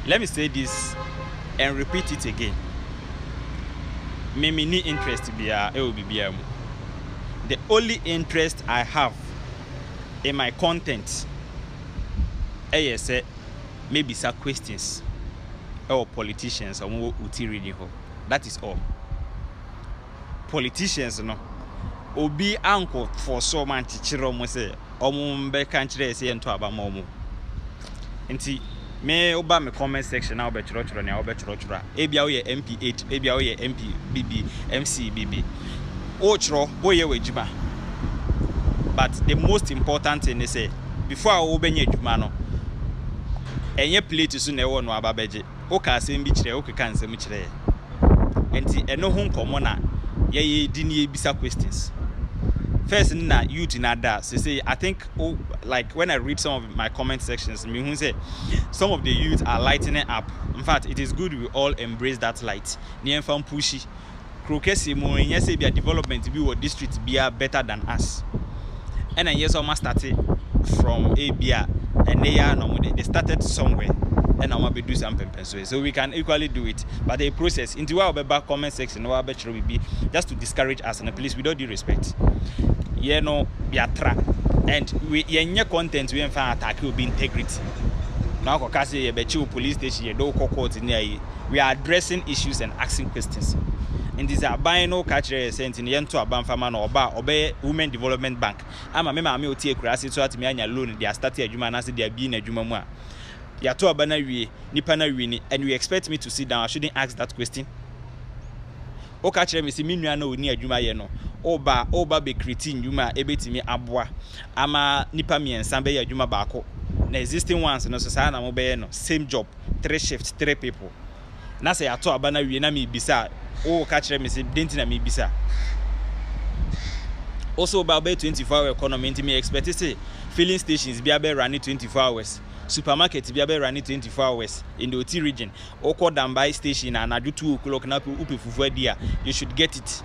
let me say this and repeat it again. Me need interest be the only interest I have in my content is maybe some questions or politicians or uti reading. That is all. Politicians no obi anko for so man chichiro mo say omo be kan kire say ento aba mo nti me oba me comment section na obechiro chiro na obechiro chiro ebia wo ye MP8 ebia wo ye MPBB MCBB o chiro wo ye wejuma. But the most important thing is say before I obenye adwuma no enye plate so na e wo no ababeje o ka asem bi kire o ka ansem kire enti eno ho nkomo na ye di ni ebisa questions. First na youth na da say I think like when I read some of my comment sections, me who say some of the youth are lightening up. In fact, it is good we all embrace that light. Ni enfam pushy krokesi mo yen say be development be what district be better than us. And then yes almost started from ABA and they started somewhere and I'm be do some so we can equally do it. But the process into our back comment section our bachelor will be just to discourage us, and please, without due respect, you know, we are track and we your content we attack will be integrity. Now kasi police station court in we are addressing issues and asking questions. And these are buying no catcher sent in the end to a Banfama or bar obey Women Development Bank. I'm a member of Tia so at me and loan they are starting a Juma as they are being a Juma. Yato Abanawi, Nipana Wini, and you expect me to sit down. I shouldn't ask that question. O catcher me see me no near Juma yeno. Oba be cretin Juma ebeti me abwa. Ama Nipami and Sambe Juma Bako. The existing ones no society no same job, 3 shifts, 3 people. Na say Yato Abanawi na mi bisa. Oh, catch me say didn't me bisa. Also about 24-hour economy, me expect to say filling stations be running 24 hours. Supermarket be running 24 hours in the Oti region. Oko Dambai station and I do 2 o'clock na upi fufu dia. You should get it.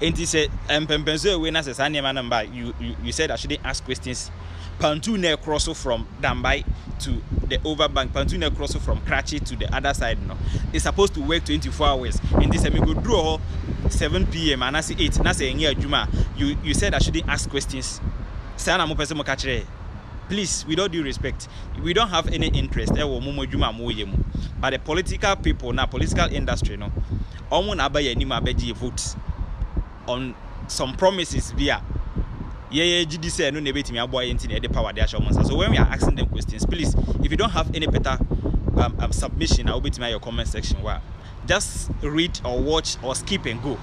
And he said, "Pempenzo when as a number you said I shouldn't ask questions. Pantune cross from Dambai to the overbank. Pantune cross from Kratchi to the other side. No, it's supposed to work 24 hours. And this time we go draw 7 p.m. and I say 8. And I say Juma. You said I shouldn't ask questions. Sana mo pese mo kachre. Please, with all due respect, we don't have any interest. But the political people now, political industry, no, votes on some promises via GDC no debate me aboy into the power their showmans. So when we are asking them questions, please, if you don't have any better submission, I will be to your comment section where just read or watch or skip and go.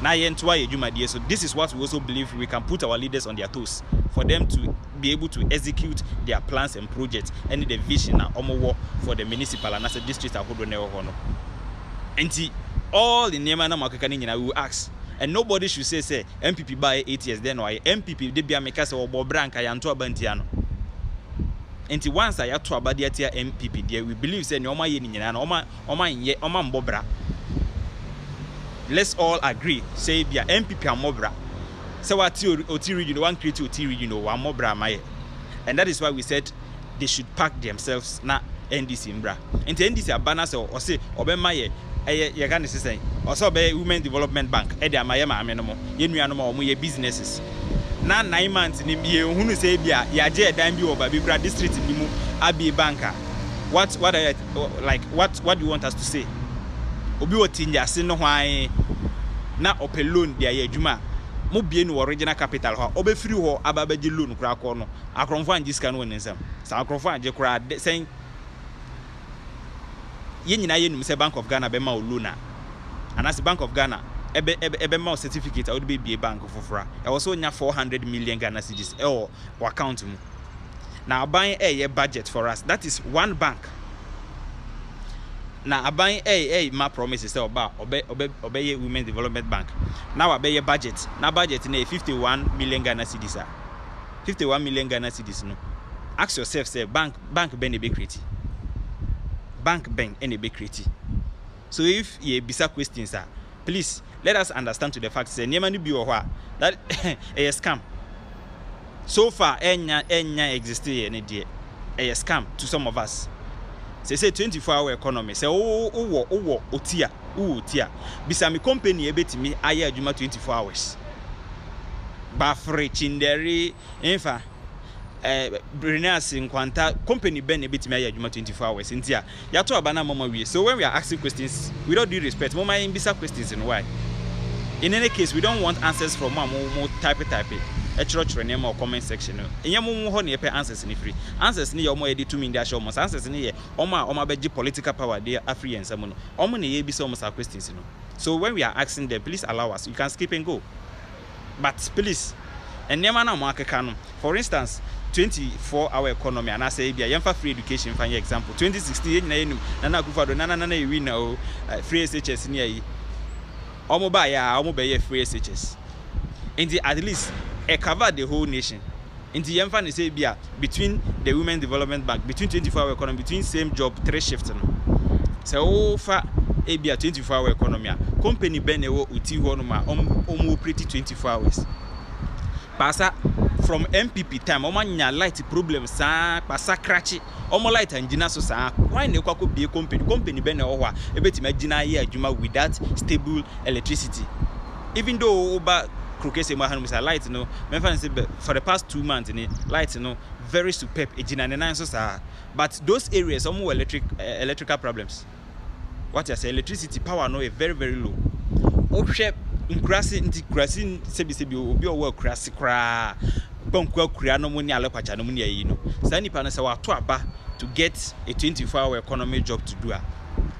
So this is what we also believe we can put our leaders on their toes for them to be able to execute their plans and projects and the vision for the municipal and as a district. And all the name we will ask. And nobody should say MPP by 8 years then why MPP they be make us or Bobranka yanto abantiano. And once I have to abadia MPP there we believe say no oma mbobra. Let's all agree say be MPP and mobra. So what Oti region one create Oti region one mobra my. And that is why we said they should pack themselves na NDC mbra. And NDC abana or say obemaye you can say also be Women Development Bank e dia maye ma no mo ye nuanom o mo ye businesses na 9 months ni ye hunu say bia ya je dan bi oba bi kra district ni mu abi banker what do you want us to say obi otinja se no hwan na ope loan dia ye adwuma mo bie no original capital ho obefiri ho ababaji loan kra ko no akromfo anje sika no wonsam sa akromfo anje kra sen yenyina yenum say Bank of Ghana be ma loan and as the Bank of Ghana ebe ma certificate I would be a bank for I also nya 400 million Ghana cedis or account mu now buying a budget for us that is one bank now buying a my promise is about obey Women Development Bank now obey budget now budget in 51 million Ghana cedis 51 million Ghana cedis no ask yourself say bank ben a bakery bank bank any bakery. So if you bisa questions please let us understand to the fact say niema ni bi wo that a scam so far enya exist here any day a scam to some of us say 24-hour economy say wo otia bisa me company ebetimi aye adwuma 24 hours ba free chinderi infa Brinas in Quanta company ben ebetimi aye adwuma 24 hours ntia ya to aba na mama wie. So when we are asking questions, we don't do respect mama in bisa questions and why. In any case, we don't want answers from more type a church name or comment section. In your honey answers in free. Answers near more edit to me in their show. Answers in here. Oma beji political power there are free and someone. Omani be some questions. So when we are asking them, please allow us. You can skip and go. But please, and never market canon. For instance, 24-hour economy and I say be for free education for example. 2016 Nana Gufado Nana we know free SHS near Omo free SHS. At least cover the whole nation. In the emphasis say between the Women Development Bank, between 24-hour economy, between same job, 3 shifts. So far, a 24-hour economy. Company Benewo uti honoma pretty 24 hours. Pasa from MPP time, omanya light problems sa pasa cratchy. Omo light engine so sa why ne kwako be company Benewo wa ebetima gina ye adwuma without stable electricity. Even though over Krokese Mahanumisa light no, for the past 2 months light very superb engine so sa. But those areas some electrical problems. What I say, electricity power no very low. Option increasing sebi obi owo krasi kra bonkwa kura no money alopacha no money yi no. Sa nipa no say wa to aba to get a 24-hour economy job to do a.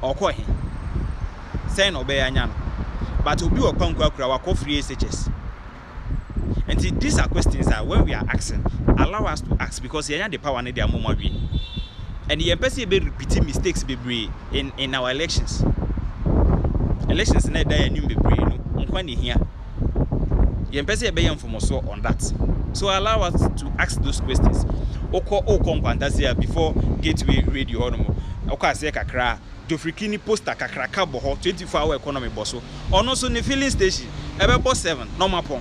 Okwo he. Say no be anya no. But obi wo kwankwa kura wa ko free SHS. And these are questions that when we are asking, allow us to ask because you the power need their moment. And the person be repeating mistakes in our elections. Elections na die new be no nkwani here. The person be information on that. So allow us to ask those questions. Oko fantasia before gateway radio onomo. Oka say kakra Jofrikini poster kakra ka bo 24-hour economy boso. Ono so ne filling station ebe bo 7 normal pon.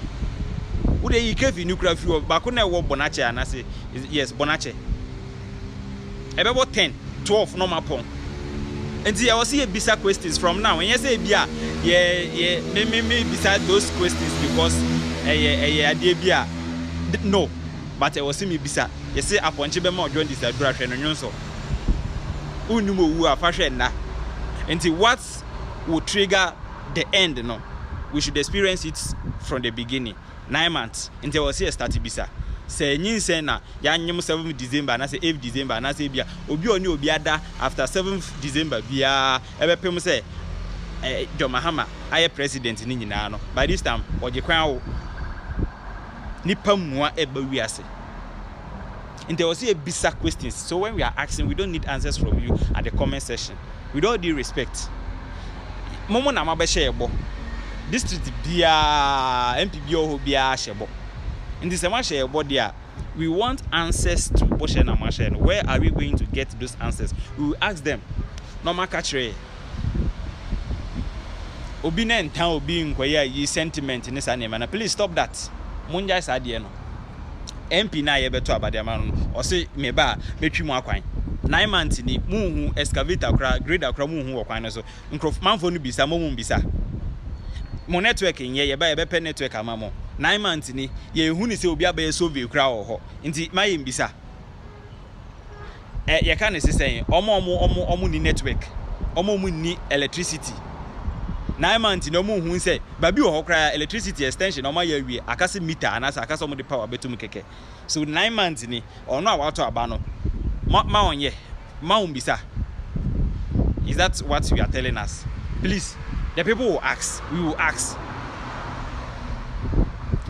Would you give nuclear fuel back on a war bonache and I say yes bonache about 10 12 normal pong and see I will see a bisa questions from now and you say yeah me beside those questions because no but I will see me bisa you say upon chibema join this direction and so unumo wu afashe na and what will trigger the end no we should experience it from the beginning 9 months until we see a start bisa say nyinsen na ya nyem 7 December na say 8 December na say bia obi oni obi ada after 7 December bia ebepem say John Mahama aye president ni nyina no by this time oje kwan wo nipa mua eba wiase until we see a bisa questions. So when we are asking, we don't need answers from you at the comment section. With all due respect, momo na mabe shebo district bia MPB o bia shebo in this shebo dia we want answers to Boshe na Mashen. Where are we going to get those answers? We will ask them normal catchre obi na ntan obi nkoya yi sentiment in this name. Please stop that. Munja sadie no MP na ye beto abade man o se me ba metwi mu akwan 9 months ni muhu excavator kra grader kra muhu okwan no so nkrof manfo no bisa momum bisa mo network nye ye ba ye be network amamo 9 months ni ye hu ni se obi aba solve kra wo ho nti maye mbisa ye ka ne se sen omo ni network omo mu ni electricity 9 months no mu hu say babi wo kra electricity extension o ma ya wie akase meter anasa akase omo de power betum keke so 9 months ni ono awato aba no ma onye ma umbisa. Is that what you are telling us? Please, the people will ask, we will ask,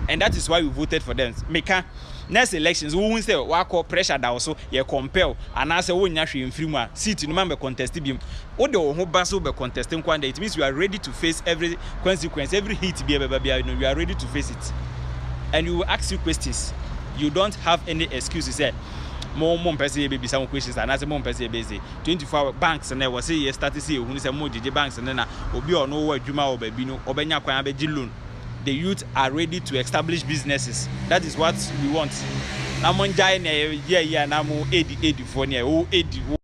and that is why we voted for them. Meka next elections we won't say wa call pressure that also you compel and I say we nya hwe mfiri mu a seat no man be contest bi o de wo ho ba so be contesting kwanda. It means you are ready to face every consequence, every hit be you are ready to face it, and we will ask you questions. You don't have any excuses say more person be some questions and as a more person busy 24 banks and there was say start say who say more banks and then obi or no adwuma obabi no obenya kwan abeji loan. The youth are ready to establish businesses. That is what we want. Na monjai na yeah na mo 80 for near 80